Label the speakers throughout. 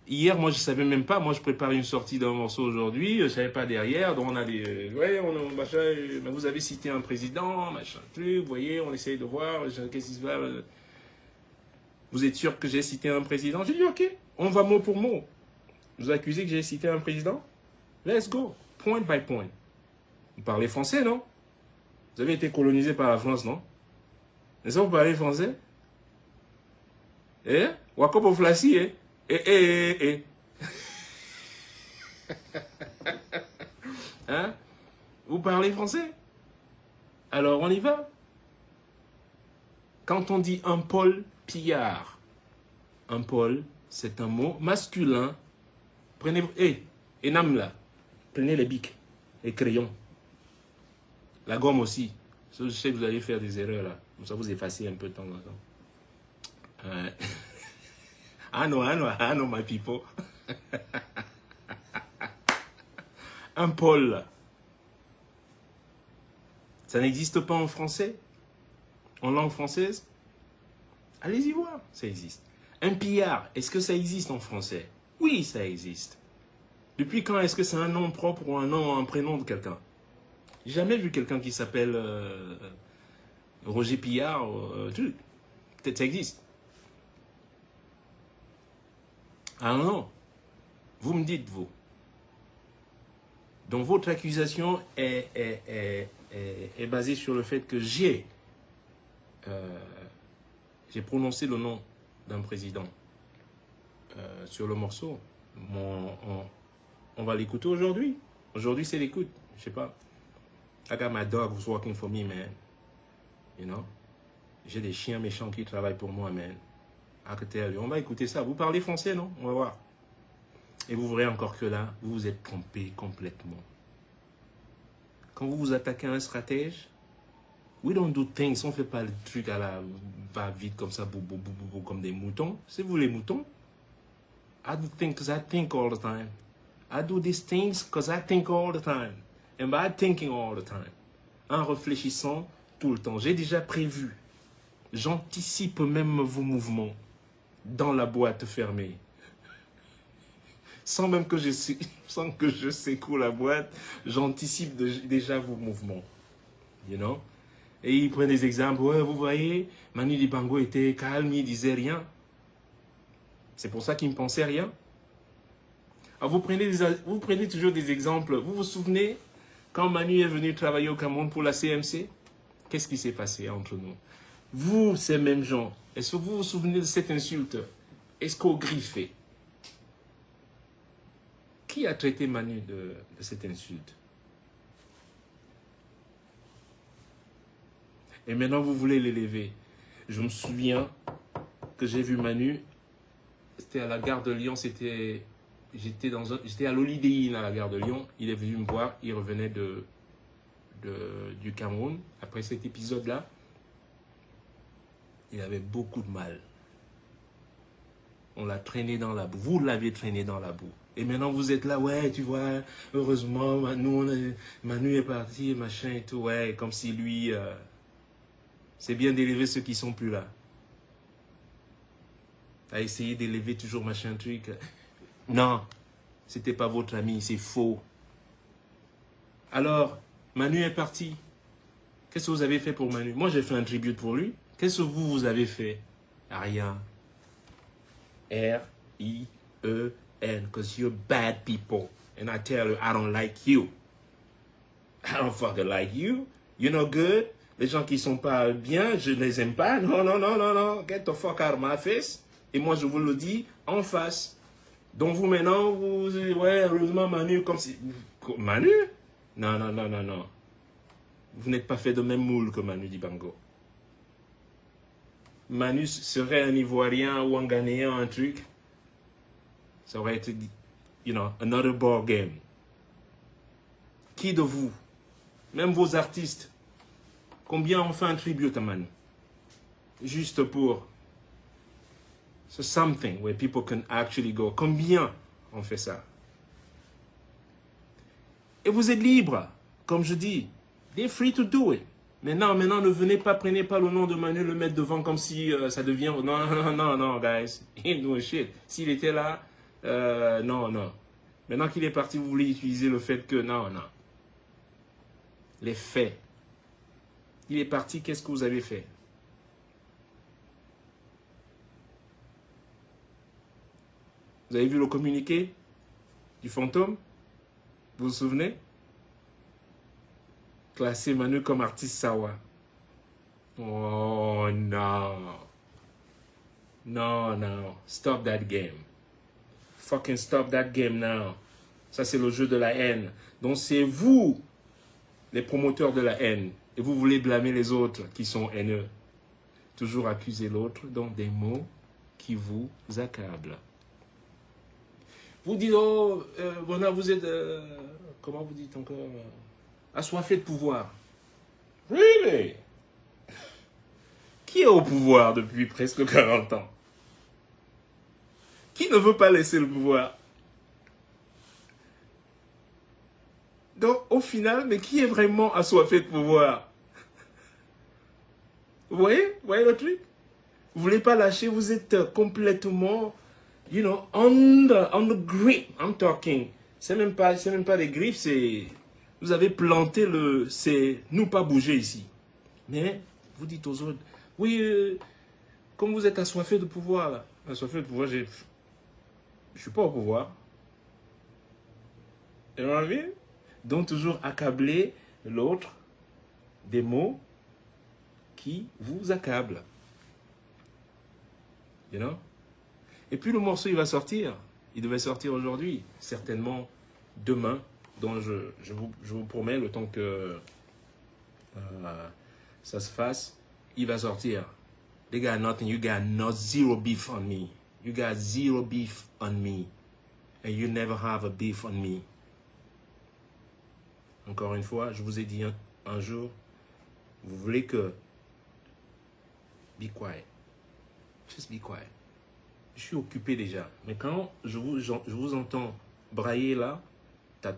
Speaker 1: Hier, moi, je savais même pas. Moi, je préparais une sortie d'un morceau aujourd'hui. Je savais pas derrière. Donc, on a des... ouais, machin, mais vous avez cité un président, machin, truc. Vous voyez, on essaye de voir. Qu'est-ce qui se passe? Vous êtes sûr que j'ai cité un président? J'ai dit, OK, on va mot pour mot. Vous accusez que j'ai cité un président? Let's go. Point by point. Vous parlez français, non? Vous avez été colonisé par la France, non? Est-ce que vous parlez français? Eh? Wakopo Flassi, eh? Eh. Hein? Vous parlez français? Alors on y va. Quand on dit un Paul Pillard, un Paul, c'est un mot masculin. Prenez, Enam là, prenez les bics, les crayons, la gomme aussi. Je sais que vous allez faire des erreurs là, comme ça vous effacez un peu de temps en temps. I know, my people. Un Paul. Ça n'existe pas en français? En langue française? Allez-y voir, ça existe. Un pillard, est-ce que ça existe en français? Oui, ça existe. Depuis quand est-ce que c'est un nom propre ou un prénom de quelqu'un? J'ai jamais vu quelqu'un qui s'appelle Roger Pillard. Peut-être ça existe. Ah non, vous me dites, vous. Donc votre accusation est basée sur le fait que j'ai prononcé le nom d'un président sur le morceau. On va l'écouter aujourd'hui. Aujourd'hui, c'est l'écoute. Je sais pas. I got my dog who's working for me, man. You know? J'ai des chiens méchants qui travaillent pour moi, man. I can tell you. On va écouter ça. Vous parlez français, non? On va voir. Et vous verrez encore que là, vous vous êtes trompé complètement. Quand vous vous attaquez à un stratège, we don't do things. On ne fait pas le truc à la va-vite comme ça, comme des moutons. C'est vous les moutons. I do things because I think all the time. I do these things because I think all the time. And by thinking all the time. En réfléchissant tout le temps. J'ai déjà prévu. J'anticipe même vos mouvements dans la boîte fermée. Sans même que je secoue la boîte, j'anticipe déjà vos mouvements. You know? Et ils prennent des exemples. Ouais, vous voyez, Manu Dibango était calme, il disait rien. C'est pour ça qu'il ne pensait rien. Alors vous prenez toujours des exemples. Vous vous souvenez, quand Manu est venu travailler au Cameroun pour la CMC, qu'est-ce qui s'est passé entre nous? Vous, ces mêmes gens, est-ce que vous vous souvenez de cette insulte? Est-ce qu'au griffé? Qui a traité Manu de cette insulte? Et maintenant, vous voulez l'élever. Je me souviens que j'ai vu Manu, c'était à la gare de Lyon, j'étais à l'Holiday Inn à la gare de Lyon. Il est venu me voir, il revenait du Cameroun. Après cet épisode-là, il avait beaucoup de mal. On l'a traîné dans la boue. Vous l'avez traîné dans la boue. Et maintenant, vous êtes là, ouais, tu vois, heureusement, Manu est parti, machin et tout, ouais, comme si lui, c'est bien d'élever ceux qui sont plus là. À essayer d'élever toujours machin truc. Non, c'était pas votre ami, c'est faux. Alors, Manu est parti. Qu'est-ce que vous avez fait pour Manu? Moi, j'ai fait un tribute pour lui. Qu'est-ce que vous avez fait? Rien. R-I-E-N, because you're bad people. And I tell you, I don't like you. I don't fucking like you. You're no good. Les gens qui sont pas bien, je ne les aime pas. Non. Get the fuck out of my face. Et moi, je vous le dis en face. Donc vous, maintenant, vous dites, ouais, heureusement, Manu, comme si... Manu? Non. Vous n'êtes pas fait de même moule que Manu Dibango. Manu serait un Ivoirien ou un Ghanéen, un truc, ça aurait été, another ball game. Qui de vous, même vos artistes, combien ont fait un tribute à Manu? Juste pour something where people can actually go. Combien ont fait ça? Et vous êtes libre, comme je dis. They're free to do it. Maintenant, ne prenez pas le nom de Manu, le mettre devant comme si ça devient... Non, guys. He ain't doing shit. S'il était là, Non, non. Maintenant qu'il est parti, vous voulez utiliser le fait que... Non, non. Les faits. Il est parti, qu'est-ce que vous avez fait? Vous avez vu le communiqué du fantôme? Vous vous souvenez? Classé Manu comme artiste Sawa. Oh non. Non, non. Stop that game. Fucking stop that game now. Ça, c'est le jeu de la haine. Donc, c'est vous, les promoteurs de la haine. Et vous voulez blâmer les autres qui sont haineux. Toujours accuser l'autre, donc des mots qui vous accablent. Vous dites, oh, voilà, vous êtes, comment vous dites encore, assoiffé de pouvoir. Really? Qui est au pouvoir depuis presque 40 ans? Qui ne veut pas laisser le pouvoir? Donc, au final, mais qui est vraiment assoiffé de pouvoir? Vous voyez le truc? Vous ne voulez pas lâcher, vous êtes complètement, you know, on the grip, I'm talking. C'est même pas des griffes, c'est... Vous avez planté le... C'est nous pas bouger ici. Mais, vous dites aux autres, oui, comme vous êtes assoiffé de pouvoir, là. Assoiffé de pouvoir, je ne suis pas au pouvoir. Et on a vu? Donc, toujours accabler l'autre des mots qui vous accablent. You know? Et puis le morceau, il va sortir. Il devait sortir aujourd'hui. Certainement demain. Donc, je vous promets, le temps que ça se fasse, il va sortir. They got nothing. You got zero beef on me. You got zero beef on me. And you never have a beef on me. Encore une fois, je vous ai dit un jour, vous voulez que... Be quiet. Just be quiet. Je suis occupé déjà. Mais quand je vous entends brailler là, eh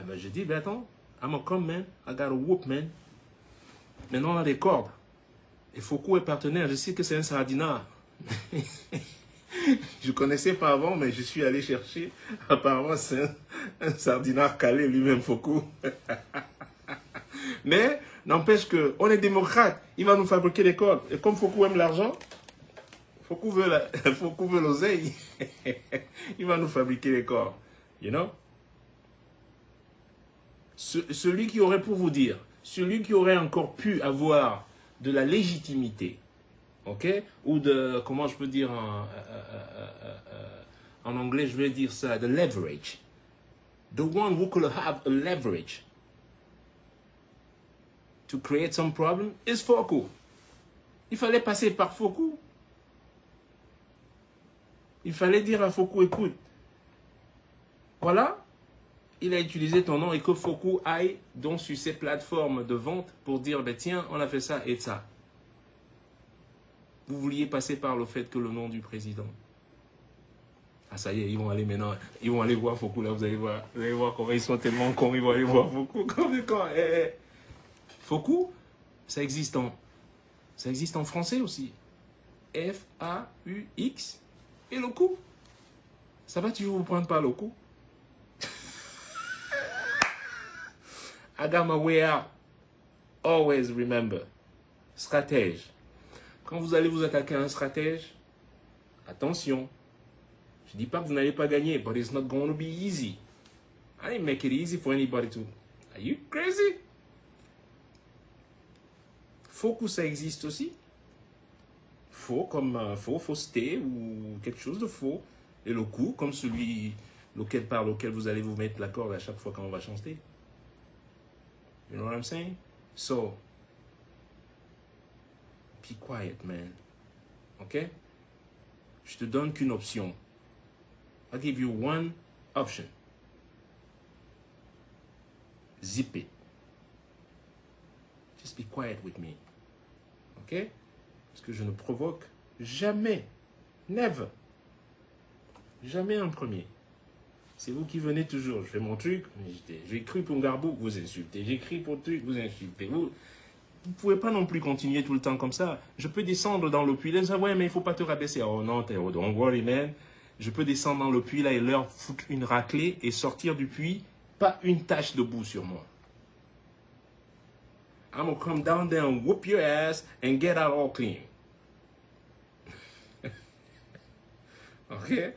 Speaker 1: ben je dis, ben attends, I'm a come man, I got a whoop man. Maintenant on a des cordes. Et Foucault est partenaire, je sais que c'est un sardinard. Je connaissais pas avant, mais je suis allé chercher. Apparemment c'est un sardinard calé lui-même, Foucault. Mais n'empêche qu'on est démocrate, il va nous fabriquer des cordes. Et comme Foucault aime l'argent, Foucault veut l'oseille, il va nous fabriquer des cordes. You know? Celui qui aurait, pour vous dire, celui qui aurait encore pu avoir de la légitimité, ok? Ou de, comment je peux dire en anglais, je vais dire ça, de leverage. The one who could have a leverage to create some problem is Foucault. Il fallait passer par Foucault. Il fallait dire à Foucault, écoute, voilà, il a utilisé ton nom et que Foucault aille donc sur ces plateformes de vente pour dire, ben tiens, on a fait ça et ça. Vous vouliez passer par le fait que le nom du président. Ah ça y est, ils vont aller maintenant, ils vont aller voir Foucault là, vous allez voir comment ils sont tellement cons, ils vont aller voir Foucault. Foucault, ça existe en français aussi. F-A-U-X. Et le coup, ça va toujours vous prendre par le coup. I got my way out. Always remember. Stratège. Quand vous allez vous attaquer à un stratège, attention. Je ne dis pas que vous n'allez pas gagner, but it's not going to be easy. I didn't make it easy for anybody to. Are you crazy? Faux coup, ça existe aussi. Faux comme fausseté ou quelque chose de faux. Et le coup, comme celui par lequel vous allez vous mettre la corde à chaque fois quand on va chanter. You know what I'm saying? So, be quiet, man. Ok? Je te donne qu'une option. I'll give you one option. Zip it. Just be quiet with me. Ok? Parce que je ne provoque jamais. Never. Jamais en premier. C'est vous qui venez toujours. Je fais mon truc. J'écris pour Ngarbou, vous insultez. J'écris pour truc, vous insultez. Vous ne pouvez pas non plus continuer tout le temps comme ça. Je peux descendre dans le puits. Ouais, mais il ne faut pas te rabaisser. Oh non, don't worry, man. Je peux descendre dans le puits là et leur foutre une raclée et sortir du puits, pas une tache de boue sur moi. I'm gonna come down there and whoop your ass and get out all clean. OK?